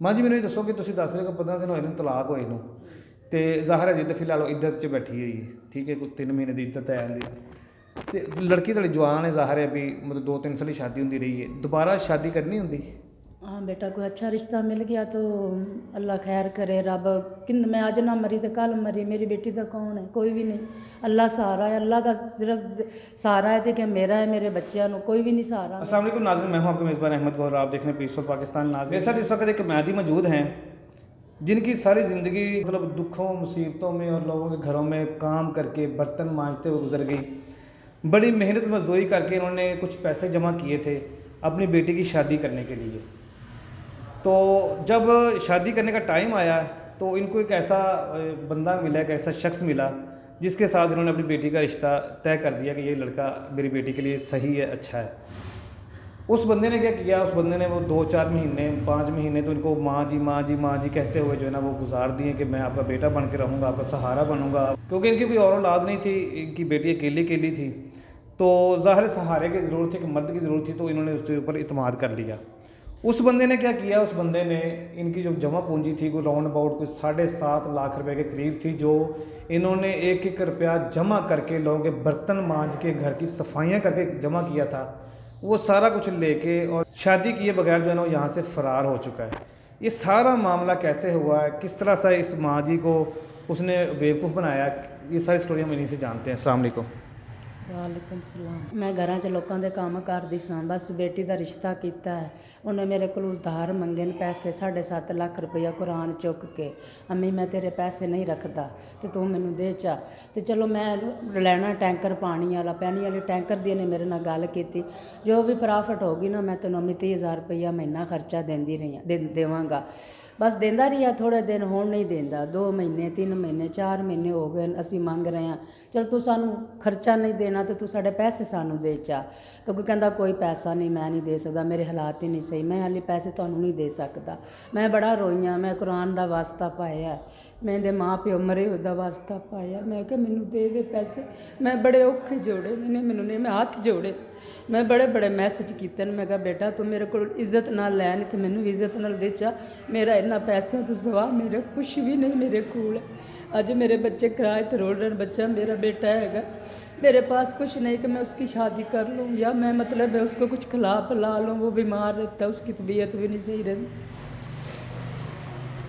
ਮਾਂ ਜੀ ਮੈਨੂੰ ਇਹ ਦੱਸੋ ਕਿ ਤੁਸੀਂ ਦੱਸ ਰਹੇ ਹੋ ਕਿ 15 ਦਿਨ ਹੋਏ ਨੇ ਤਲਾਕ ਹੋਏ ਨੂੰ ਤੇ ਜ਼ਾਹਰ ਹੈ ਜੀ ਤਾਂ ਫਿਲਹਾਲ ਉਹ ਇੱਜ਼ਤ 'ਚ ਬੈਠੀ ਹੋਈ ਹੈ, ਠੀਕ ਹੈ, ਕੋਈ 3 ਮਹੀਨੇ ਦੀ ਇੱਜ਼ਤ ਹੈ ਇਹਦੀ। ਤੇ ਲੜਕੀ ਤੁਹਾਡੀ ਜਵਾਨ ਹੈ, ਜ਼ਾਹਰ ਹੈ ਵੀ ਮਤਲਬ 2-3 ਸਾਲ ਦੀ ਸ਼ਾਦੀ ਹੁੰਦੀ ਰਹੀ ਹੈ, ਦੁਬਾਰਾ ਸ਼ਾदी करनी ਹੁੰਦੀ? हाँ बेटा, कोई अच्छा रिश्ता मिल गया तो अल्लाह खैर करे। रब किन मैं आज ना मरी तो कल मरी, मेरी बेटी का कौन है? कोई भी नहीं। अल्लाह सहारा है, अल्लाह का सिर्फ सहारा है कि मेरा है, मेरे बच्चों को कोई भी नहीं सहारा। अस्सलाम वालेकुम नाज़रीन, मैं हूं आपके मेज़बान अहमद गौर, आप देख रहे हैं पीसफुल पाकिस्तान। नाज़रीन, मेरे साथ इस वक्त एक माँ जी मौजूद हैं जिनकी सारी ज़िंदगी मतलब दुखों मुसीबतों में और लोगों के घरों में काम करके बर्तन मांजते हुए गुजर गई। बड़ी मेहनत मजदूरी करके इन्होंने कुछ पैसे जमा किए थे अपनी बेटी की शादी करने के लिए। तो जब शादी करने का टाइम आया तो इनको एक ऐसा बंदा मिला, एक ऐसा शख्स मिला जिसके साथ इन्होंने अपनी बेटी का रिश्ता तय कर दिया कि ये लड़का मेरी बेटी के लिए सही है, अच्छा है। उस बंदे ने क्या किया, उस बंदे ने वो 2-4 महीने 5 महीने तो इनको माँ जी माँ जी माँ जी कहते हुए जो है ना वो गुजार दिए कि मैं आपका बेटा बन के रहूँगा, आपका सहारा बनूँगा, क्योंकि इनकी कोई और औलाद नहीं थी, इनकी बेटी अकेली अकेली थी। तो ज़ाहिर सहारे की ज़रूरत थी, कि मर्द की ज़रूरत थी, तो इन्होंने उसके ऊपर इतमाद कर लिया। उस बंदे ने क्या किया, उस बंदे ने इनकी जो जमा पूंजी थी कोई राउंड अबाउट कोई 7.5 लाख रुपए के करीब थी, जो इन्होंने 1-1 रुपया जमा करके लोगों के बर्तन मांज के घर की सफाइयाँ करके जमा किया था, वो सारा कुछ लेके और शादी किए बगैर जो है ना वो यहाँ से फ़रार हो चुका है। ये सारा मामला कैसे हुआ है, किस तरह से इस माँ जी को उसने बेवकूफ़ बनाया, ये सारी स्टोरी हम इन्हीं से जानते हैं। अस्सलाम वालेकुम। वालेकुम सलाम। मैं घरां 'ਚ लोगों के काम करदी सां, बस बेटी का रिश्ता किया है। उन्हें मेरे को उधार मंगे ने पैसे 7.5 लाख रुपया कुरान चुक के, अम्मी मैं तेरे पैसे नहीं रखता तो तू मैनू दे चा। तो चलो मैं लैना टैंकर पानी वाला, पानी वाले टैंकर दी ने मेरे नाल गल की, जो भी प्रॉफिट होगी ना मैं तेनों 30,000 रुपया महीना खर्चा देंदी रही देवांगा। बस देंदा रहा थोड़े दिन, हुण नहीं देंदा। 2 महीने 3 महीने 4 महीने हो गए असी मंग रहे हैं, चल तू सानू खर्चा नहीं देना तो तू साढ़े पैसे सानू दे चा। तो कोई कहता कोई पैसा नहीं, मैं नहीं दे सकता, मेरे हालात ही नहीं सही, मैं हाले पैसे तुहानू नहीं दे सकता। मैं बड़ा रोई हाँ, मैं कुरान का वास्ता पाया, मेरे माँ प्यो मरे उसका वास्ता पाया, मैं क्या मैनू दे पैसे। मैं बड़े औखे जोड़े मैंने, मैनू नहीं, मैं हाथ जोड़े, मैं बड़े बड़े मैसेज किए। मैं कहा बेटा तू मेरे को इज्जत ना लैन तो मैनू इज्जत नाल दे चा, मेरा इन्ना पैसे तू सवा, मेरे कुछ भी नहीं मेरे कोल। अज मेरे बच्चे किराए पर रोल रहे, बच्चा मेरा बेटा है, मेरे पास कुछ नहीं कि मैं उसकी शादी कर लूँ या मैं मतलब उसको कुछ खिला पिला लूँ। वो बीमार रहता है, उसकी तबीयत भी नहीं सही रहती।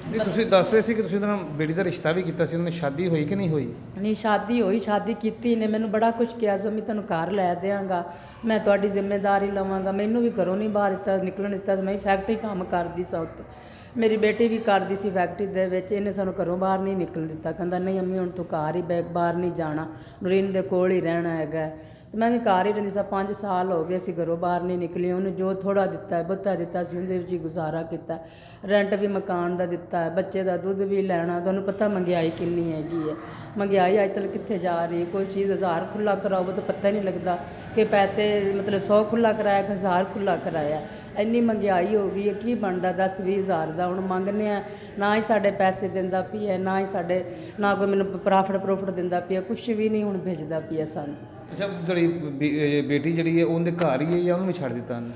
नहीं ਤੁਸੀਂ ਦੱਸ ਰਹੇ ਸੀ ਕਿ ਤੁਸੀਂ ਉਹਨਾਂ ਨਾਲ ਬੇਟੀ ਦਾ ਰਿਸ਼ਤਾ ਵੀ ਕੀਤਾ ਸੀ, ਉਹਨਾਂ ਦੀ ਸ਼ਾਦੀ ਹੋਈ ਕਿ ਨਹੀਂ ਹੋਈ? नहीं शादी हुई, शादी की ने मैनू बड़ा कुछ किया, जो मैं तेन घर लै देंगा, मैं थोड़ी जिम्मेदारी लवांगा। मैनू भी घरों नहीं बाहर दिता, निकलन दिता। मैं फैक्ट्री काम करती सा उत्ते, मेरी बेटी भी करती सी फैक्ट्री दे विच, इन्हें सानू घरों बाहर नहीं निकलन दिता। कहंदा नहीं अम्मी हुण तू घर ही बाहर नहीं जाना, नरीन दे कोल ही रहना है। तो मैं भी घर ही रही सा, 5 साल हो गए असी घरों बाहर नहीं निकली। उन्हें जो थोड़ा दिता है बहुता दिता सी, उहदे विच ही गुजारा किया। रेंट भी मकान का दिता है, बच्चे का दुध भी लैना। तुहानू पता महंगाई कितनी हैगी है, महंगाई अजकल कित्थे जा रही है। कोई चीज़ 1000 खुला कराओ तो पता नहीं लगता कि पैसे मतलब 100 खुला कराया कि 1000 खुला कराया। इन्नी महंगाई हो गई है, की बनता 10-20 हज़ार का। हुण मंगने ना ही साढ़े पैसे दिंदा पई है, ना ही साढ़े ना कोई मैनू प्रॉफिट दिंदा पई है, कुछ भी नहीं हुण भेजदा पई है सानू। अच्छा, ਤੁਹਾਡੀ बेटी ਜਿਹੜੀ है ਉਹਦੇ ਘਰ ਹੀ ਹੈ ਜਾਂ ਉਹਨੂੰ ਵੀ ਛੱਡ ਦਿੱਤਾ ਉਹਨੇ?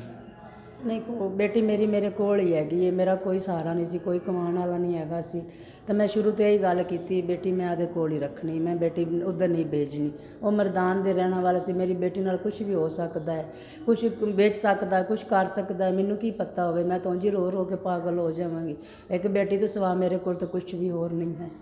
नहीं बेटी मेरी मेरे कोल ही हैगी है, मेरा कोई सहारा नहीं सी, कोई कमाने वाला नहीं हैगा सी। तो मैं शुरू तो यही गल की बेटी मैं आदे कोल ही रखनी, मैं बेटी उधर नहीं भेजनी। वो मरदान दे रहने वाला सी, मेरी बेटी नाल कुछ भी हो सकता है, कुछ बेच सकता है, कुछ कर सकता है, मैनू की पता होवे। मैं तो जी रो रो के पागल हो जावांगी। एक बेटी तो सिवा मेरे को तो कुछ भी होर नहीं है।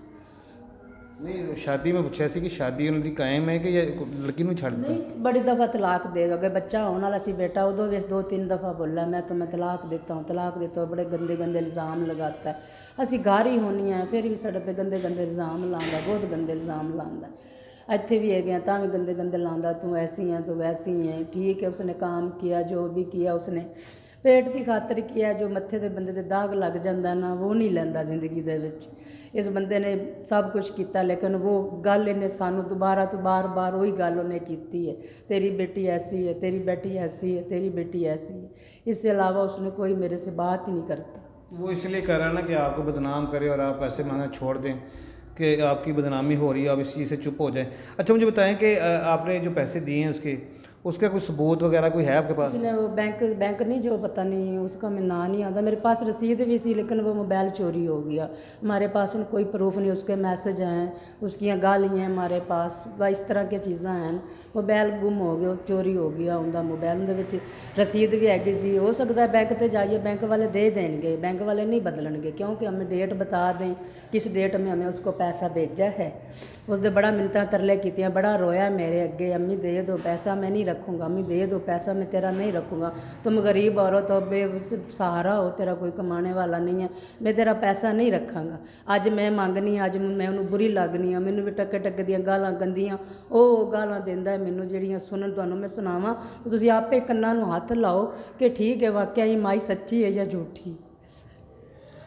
नहीं शादी में पूछा सी कि शादी उन्होंने कायम है कि लड़की ਨੂੰ ਛੱਡ ਦਿੱਤਾ? नहीं बड़ी दफ़ा तलाक दे गए, बच्चा होने वाला सी बेटा, उदों भी 2-3 दफ़ा बोला मैं तुम्हें तलाक देता हूँ, तलाक देता हूँ। बड़े गंदे गंदे इल्ज़ाम लगाता है। असी घर ही होनी है फिर भी साढ़े ते गंदे गंदे इल्ज़ाम लांदा, बहुत गंदे इल्ज़ाम लांदा। इत्थे भी है गया तां भी गंदे गंदे लांदा, तू ऐसी है तू वैसी है। ठीक है, उसने काम किया, जो भी किया उसने पेट की खातर किया। जो मत्थे ते बंदे दे दाग लग जाता ना वो नहीं लैंदा जिंदगी दे विच। इस बंदे ने सब कुछ किया, लेकिन वो गल इन्हें सानू दोबारा तो बार बार वही गल उन्हें की है, तेरी बेटी ऐसी है, तेरी बेटी ऐसी है, तेरी बेटी ऐसी है। इससे अलावा उसने कोई मेरे से बात ही नहीं करता। वो इसलिए कर रहा है ना कि आपको बदनाम करे और आप पैसे मांगना छोड़ दें, कि आपकी बदनामी हो रही है, आप इस चीज़ से चुप हो जाएं। अच्छा मुझे बताएं कि आपने जो पैसे दिए हैं उसके उसका कोई सबूत वगैरह कोई है आपके पास? उसने वो बैंक नहीं, जो पता नहीं उसका मैं नाम नहीं आता, मेरे पास रसीद भी सी लेकिन वो मोबाइल चोरी हो गया। हमारे पास उन कोई प्रूफ नहीं, उसके मैसेज हैं, उसकी गालियाँ हैं हमारे पास, इस तरह की चीज़ां हैं। मोबाइल गुम हो गया, चोरी हो गया उनका मोबाइल, उनके रसीद भी हैगी सी। हो सकता है बैंक से जाइए, बैंक वाले दे देंगे, बैंक वाले नहीं बदलणगे, क्योंकि हमें डेट बता दें किस डेट में हमें उसको पैसा भेजा है। उसने बड़ा मिन्नतां तरले कीतियां, बड़ा रोया मेरे अगे, अम्मी दे दो पैसा, मैं नहीं रखूँगा, अम्मी दे दो पैसा, मैं तेरा नहीं रखूँगा, तुम गरीब औरत हो, बेसहारा हो, तेरा कोई कमाने वाला नहीं है, मैं तेरा पैसा नहीं रखांगा। अज मैं मंगनी, अज मैं उन्होंने बुरी लगनी हाँ, मैनू भी टके टके दियां गालां गंदियां ਉਹ ਗਾਲਾਂ ਦਿੰਦਾ ਮੈਨੂੰ, ਜਿਹੜੀਆਂ ਸੁਣਨ ਤੁਹਾਨੂੰ ਮੈਂ ਸੁਣਾਵਾਂ तो ਤੁਸੀਂ आपे ਕੰਨਾਂ ਨੂੰ ਹੱਥ ਲਾਓ कि ठीक है वाकई ही माई सच्ची है या झूठी।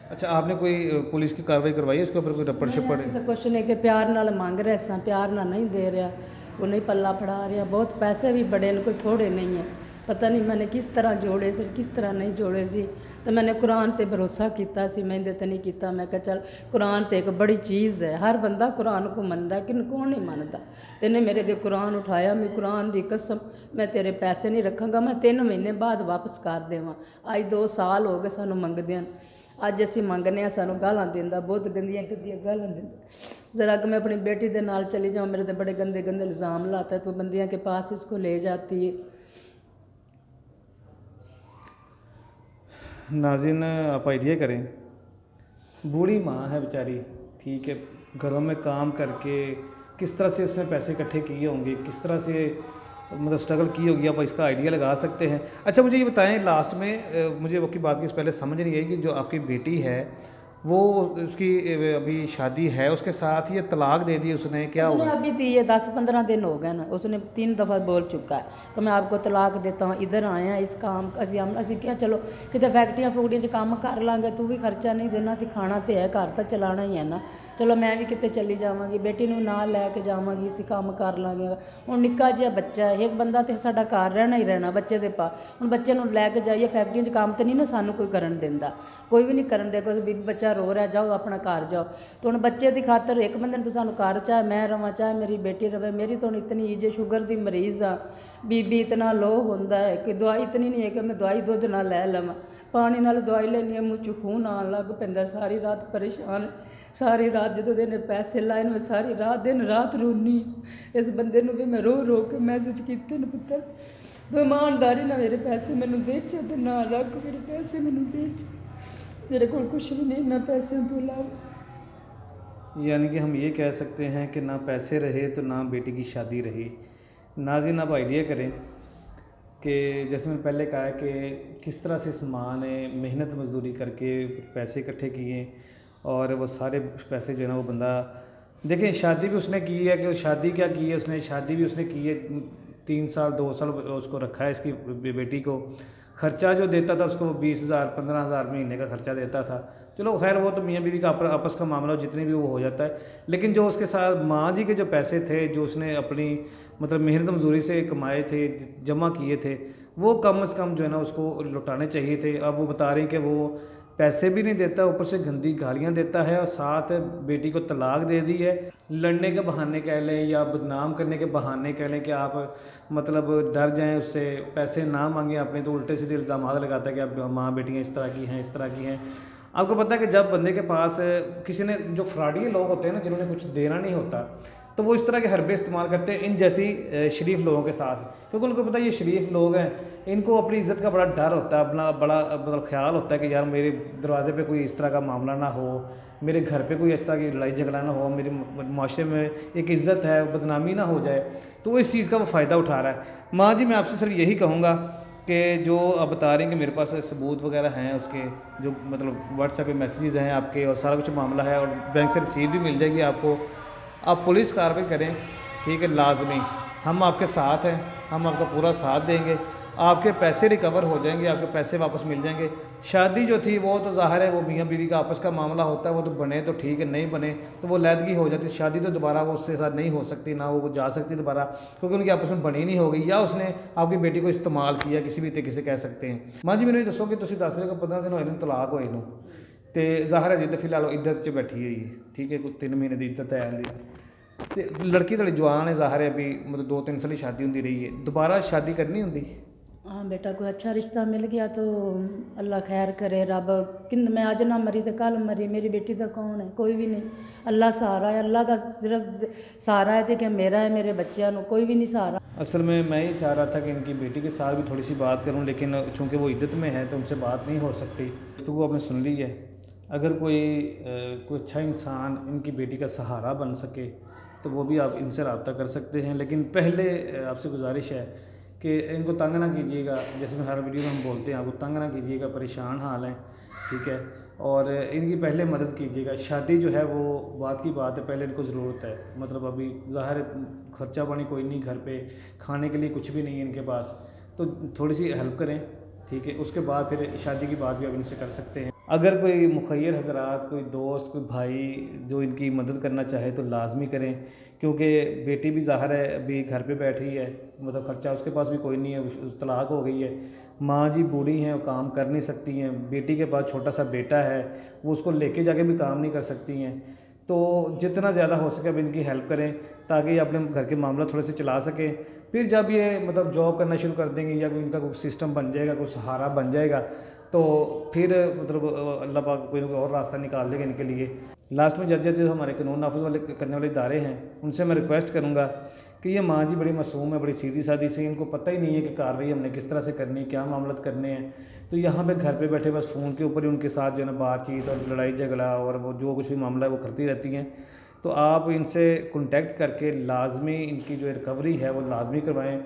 अच्छा, आपने कोई पुलिस की कार्रवाई करवाई है उसके ऊपर? कोई रपड़ शपड़? तो कुछ नहीं कि प्यार नाल मंग रहे सा, प्यार नाल नहीं दे रहा, वो नहीं पल्ला फड़ा रहा। बहुत पैसे भी बड़े ने, कोई थोड़े नहीं है। पता नहीं मैंने किस तरह जोड़े से, किस तरह नहीं जोड़े सी। तो मैंने कुरान ते भरोसा किया सी, मैं ते नहीं किया। मैं कहा चल कुरान तो एक बड़ी चीज़ है, हर बंदा कुरान को मनता, कि कौन नहीं मनता। तेने मेरे अगे कुरान उठाया, मैं कुरान की कसम मैं तेरे पैसे नहीं रखांगा, मैं 3 महीने बाद वापस कर देवां। अज 2 साल हो गए सानू मंगदियां, अज असी मंगने, सानू गालां देंदा, बहुत गंदियां गंदियां गालां देंदा। ज़रा कि मैं अपनी बेटी के नाल चली जाऊँ, मेरे तो बड़े गंदे गंदे इल्ज़ाम लाता है, तो बंदियां के पास इसको ले जाती है। नाज़रीन, आप आइडिया करें, बूढ़ी माँ है बेचारी, ठीक है, घरों में काम करके किस तरह से उसने पैसे इकट्ठे किए होंगे, किस तरह से मतलब स्ट्रगल की होगी, आप इसका आइडिया लगा सकते हैं। अच्छा, मुझे ये बताएं, लास्ट में मुझे आपकी बात की पहले समझ नहीं आई कि जो आपकी बेटी है वो, उसकी अभी शादी है उसके साथ, ये तलाक दे दी उसने, क्या उसने होगा? अभी दी है, 10-15 दिन हो गए ना, उसने 3 दफ़ा बोल चुका है कि मैं आपको तलाक देता हूँ, इधर आए हैं इस काम असी क्या चलो कितने फैक्ट्रियां फूकटियां काम कर लाँगे, तू भी खर्चा नहीं देना, असी खाना तो है, घर तो चलाना ही है ना, चलो मैं भी कितने चली जावांगी, बेटी नूं नाल लैके जावांगी, असी काम कर लाँगे। हुण निक्का जिहा बच्चा है, एक बंदा तो साडा घर रहना ही रहना बच्चे दे पा, हुण बच्चे नूं लैके जाइए फैक्ट्रियां 'च काम तो नहीं ना सानू कोई करन देंदा, कोई भी नहीं करन दे, कोई भी बच्चा रो रहा जाओ अपना घर जाओ। तो हुण बच्चे की खातर एक बंदे ने तो सानू घर, चाहे मैं रवां चाहे मेरी बेटी रवे, मेरी तो इतनी इज शुगर की मरीज़ आ, बीबी इतना लो होंदा है कि दवाई इतनी नहीं है कि मैं दवाई दुध ना लै लवां, पानी नाल दवाई लैनी है, मुँह च खून आन लग पैंदा, सारी रात परेशान, सारी रात जो इन्हें पैसे लाए मैं सारी रात दिन रात रोनी। इस बंदे नूं भी मैं रो रो के मैसेज किए न, पुत्तर तू ईमानदारी ना मेरे पैसे मैनू बेच, ते ना रख मेरे पैसे मैनू बेच, मेरे को कुछ भी नहीं, मैं पैसे तो लाओ। यानी कि हम ये कह सकते हैं कि ना पैसे रहे तो ना बेटी की शादी रही। नाज़रीन, आप आइडिया करें कि जैसे मैंने पहले कहा है कि किस तरह से इस माँ ने मेहनत मजदूरी करके पैसे इकट्ठे किए, और वो सारे पैसे जो है ना वो बंदा, देखें शादी भी उसने की है, कि शादी क्या की है उसने, शादी भी उसने की है, 3 साल 2 साल उसको रखा है इसकी बेटी को। ख़र्चा जो देता था उसको 20,000 15,000 महीने का ख़र्चा देता था। चलो खैर वो तो मियाँ बीवी का आपस का मामला, जितने भी वो हो जाता है, लेकिन जो उसके साथ माँ जी के जो पैसे थे, जो उसने अपनी मतलब मेहनत मजदूरी से कमाए थे, जमा किए थे, वो कम से कम जो है ना उसको लौटाने चाहिए थे। अब वो बता रहे हैं कि वो पैसे भी नहीं देता, ऊपर से गंदी गालियाँ देता है, और साथ बेटी को तलाक दे दी है। लड़ने के बहाने कह लें या बदनाम करने के बहाने कह लें कि आप मतलब डर जाएं उससे, पैसे ना मांगें अपने, तो उल्टे सीधे इल्ज़ाम लगाता है कि अब माँ बेटियाँ इस तरह की हैं, इस तरह की हैं। आपको पता है कि जब बंदे के पास किसी ने, जो फ्रॉडी लोग होते हैं ना, जिन्होंने कुछ देना नहीं होता, तो वो इस तरह के हरबे इस्तेमाल करते हैं इन जैसी शरीफ लोगों के साथ, क्योंकि उनको पता है ये शरीफ लोग हैं, इनको अपनी इज़्ज़त का बड़ा डर होता है, अपना बड़ा मतलब ख्याल होता है कि यार मेरे दरवाजे पे कोई इस तरह का मामला ना हो, मेरे घर पे कोई इस तरह की लड़ाई झगड़ा ना हो, मेरे माशरे में एक इज़्ज़त है, बदनामी ना हो जाए, तो इस चीज़ का वो फ़ायदा उठा रहा है। माँ जी, मैं आपसे सिर्फ यही कहूँगा कि जो आप बता रहे हैं कि मेरे पास सबूत वगैरह हैं उसके, जो मतलब व्हाट्सएप पे मैसेजेस हैं आपके, और सारा कुछ मामला है, और बैंक से रसीद भी मिल जाएगी आपको, आप पुलिस कार्रवाई करें, ठीक है, लाजमी हम आपके साथ हैं, हम आपका पूरा साथ देंगे, आपके पैसे रिकवर हो जाएंगे, आपके पैसे वापस मिल जाएंगे। शादी जो थी वो तो ज़ाहिर है वो मियाँ बीवी का आपस का मामला होता है, वो तो बने तो ठीक है, नहीं बने तो वो लैदगी हो जाती, शादी तो दोबारा वो उसके साथ नहीं हो सकती, ना वो जा सकती दोबारा, क्योंकि उनकी आपस में बनी नहीं होगी, या उसने आपकी बेटी को इस्तेमाल किया, किसी भी तरीके से कह सकते हैं। माँ जी, मैंने ये दसो कि तुम 10 रहे हो 15 दिन होए तलाक होए नूं, तो ज़ाहिर है जी तो फिलहाल इद्दत च बैठी हुई है, ठीक है, कुछ 3 महीने की इद्दत है, ਤੇ ਲੜਕੀ ਤੁਹਾਡੀ ਜਵਾਨ ਹੈ ਜ਼ਾਹਰ ਹੈ ਵੀ ਮਤਲਬ 2-3 ਸਾਲ ਦੀ ਸ਼ਾਦੀ ਹੁੰਦੀ ਰਹੀ ਹੈ, ਦੁਬਾਰਾ ਸ਼ਾਦੀ ਕਰਨੀ ਹੁੰਦੀ? हाँ बेटा, कोई अच्छा रिश्ता मिल गया तो अल्लाह खैर करे। रब किंद मैं अज ना मरी तो कल मरी, मेरी बेटी का कौन है? कोई भी नहीं। अल्लाह सहारा है, अल्लाह का सिर्फ सहारा है कि मेरा है, मेरे बच्चों को कोई भी नहीं सहारा। असल में मैं ये चाह रहा था कि इनकी बेटी के साथ भी थोड़ी सी बात करूं, लेकिन चूंकि वो इद्दत में है तो उनसे बात नहीं हो सकती। तो वो आपने सुन ली है। अगर कोई अच्छा इंसान इनकी बेटी का सहारा बन सके तो वो भी आप इनसे रब्ता कर सकते हैं। लेकिन पहले आपसे गुजारिश है कि इनको तंग ना कीजिएगा, जैसे मैं हर वीडियो में हम बोलते हैं, आपको तंग ना कीजिएगा, परेशान हाल हैं, ठीक है। और इनकी पहले मदद कीजिएगा। शादी जो है वो बात की बात है, पहले इनको ज़रूरत है, मतलब अभी ज़ाहिर है खर्चा पानी कोई नहीं, घर पे खाने के लिए कुछ भी नहीं है इनके पास, तो थोड़ी सी हेल्प करें, ठीक है। उसके बाद फिर शादी की बात भी आप इनसे कर सकते हैं। अगर कोई मुखैर हज़रात, कोई दोस्त, कोई भाई जो इनकी मदद करना चाहे तो लाजमी करें, क्योंकि बेटी भी ज़ाहिर है अभी घर पे बैठी है, मतलब ख़र्चा उसके पास भी कोई नहीं है, तलाक हो गई है, माँ जी बूढ़ी हैं, वो काम कर नहीं सकती हैं, बेटी के पास छोटा सा बेटा है, वो उसको लेके जाके भी काम नहीं कर सकती हैं। तो जितना ज़्यादा हो सके अब इनकी हेल्प करें ताकि ये अपने घर के मामला थोड़े से चला सकें। फिर जब ये मतलब जॉब करना शुरू कर देंगे या कोई इनका कोई सिस्टम बन जाएगा, कोई सहारा बन जाएगा, तो फिर मतलब अल्लाह पाक कोई ना कोई और रास्ता निकाल देगा इनके लिए। लास्ट में जज जो हमारे कानून नाफिज वाले करने वाले इदारे हैं, उनसे मैं रिक्वेस्ट करूँगा कि ये माँ जी बड़ी मासूम है, बड़ी सीधी सादी से, इनको पता ही नहीं है कि कार्रवाई हमने किस तरह से करनी है, क्या मामला करने हैं। तो यहाँ पे घर पे बैठे बस फ़ोन के ऊपर ही उनके साथ जो है ना बातचीत और लड़ाई झगड़ा और वो जो कुछ भी मामला है वो करती रहती हैं। तो आप इनसे कॉन्टेक्ट करके लाजमी इनकी जो रिकवरी है वो लाजमी करवाएं।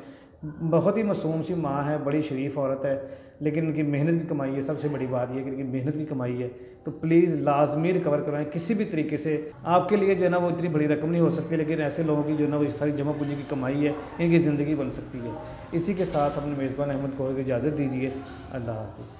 बहुत ही मासूम सी माँ है, बड़ी शरीफ औरत है, लेकिन इनकी मेहनत की कमाई है। सबसे बड़ी बात यह है कि इनकी मेहनत की कमाई है, तो प्लीज़ लाजमी रिकवर करवाएं किसी भी तरीके से। आपके लिए जो है ना वो इतनी बड़ी रकम नहीं हो सकती, लेकिन ऐसे लोगों की जो है ना वो सारी जमा पूंजी की कमाई है, इनकी ज़िंदगी बन सकती है। इसी के साथ अपने मेज़बान अहमद को इजाज़त दीजिए। अल्लाह हाफ़िज़।